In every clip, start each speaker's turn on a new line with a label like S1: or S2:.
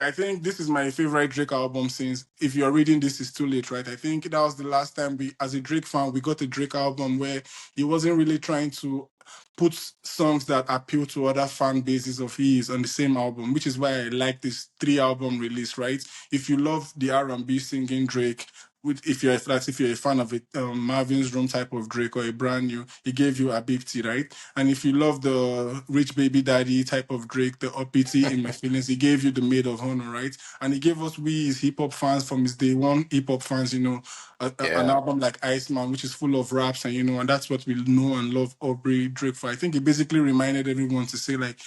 S1: I think this is my favorite Drake album since If You're Reading This Is Too Late, right? I think that was the last time we, as a Drake fan, we got a Drake album where he wasn't really trying to put songs that appeal to other fan bases of his on the same album, which is why I like this 3 album release, right? If you love the R&B singing Drake, if you're a fan of it, Marvin's Room type of Drake or a brand new, he gave you a big T, right? And if you love the Rich Baby Daddy type of Drake, the uppity in my feelings, he gave you the Maid of Honor, right? And he gave us, we his hip hop fans, from his day one hip hop fans, an
S2: Yeah.
S1: album like Iceman, which is full of raps, and that's what we know and love Aubrey Drake for. I think he basically reminded everyone to say like,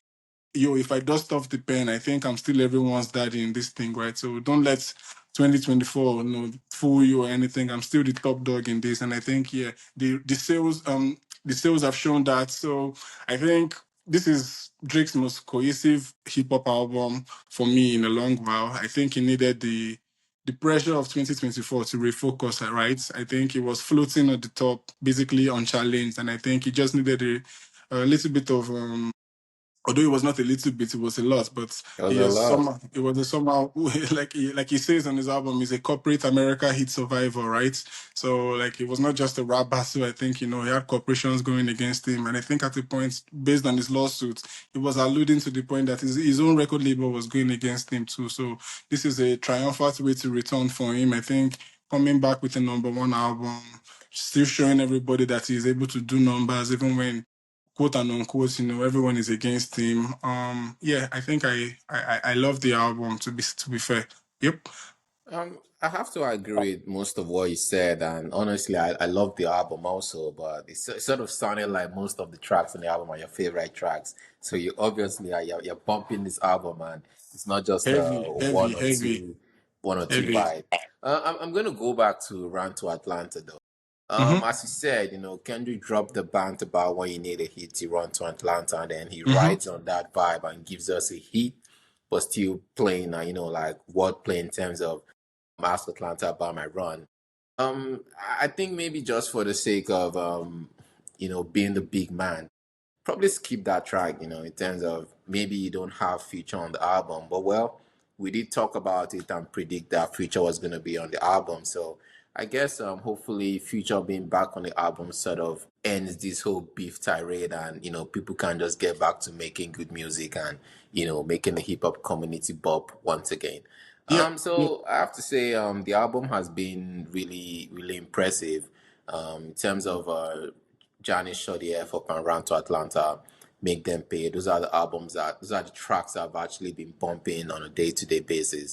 S1: yo, if I dust off the pen, I think I'm still everyone's daddy in this thing, right? So don't let 2024 fool you or anything. I'm still the top dog in this, and I think the sales have shown that. So I think this is Drake's most cohesive hip hop album for me in a long while. I think he needed the pressure of 2024 to refocus, right? I think he was floating at the top, basically unchallenged, and I think he just needed a little bit of although it was not a little bit, it was a lot, but
S2: It was
S1: he
S2: a
S1: has
S2: lot.
S1: somehow it was a somehow like he says on his album, he's a corporate America hit survivor, right? So like it was not just a rap battle. I think he had corporations going against him, and I think at the point, based on his lawsuit, he was alluding to the point that his own record label was going against him too. So this is a triumphant way to return for him. I think coming back with a #1 album, still showing everybody that he's able to do numbers even when quote and unquote, everyone is against him. Yeah, I think I love the album to be fair. Yep.
S2: I have to agree with most of what you said, and honestly, I love the album also. But it's sort of sounding like most of the tracks on the album are your favorite tracks. So you obviously you're bumping this album, and it's not just
S1: Heavy, heavy, heavy,
S2: one or two
S1: heavy.
S2: vibe. I'm gonna go back to Run to Atlanta though.
S1: Mm-hmm.
S2: As you said, Kendrick dropped the band about when you need a hit, he run to Atlanta, and then he
S1: Mm-hmm.
S2: rides on that vibe and gives us a hit, but still playing, like wordplay in terms of ask Atlanta about my run. I think maybe just for the sake of being the big man, probably skip that track, in terms of maybe you don't have Future on the album. But well, we did talk about it and predict that Future was gonna be on the album. So I guess hopefully Future being back on the album sort of ends this whole beef tirade, and people can just get back to making good music and making the hip hop community bop once again.
S1: Yep. Yep.
S2: So I have to say, the album has been really, really impressive, in terms of Johnny Shot the F Up and Run to Atlanta, Make Them Pay. Those are the tracks I've actually been bumping on a day-to-day basis.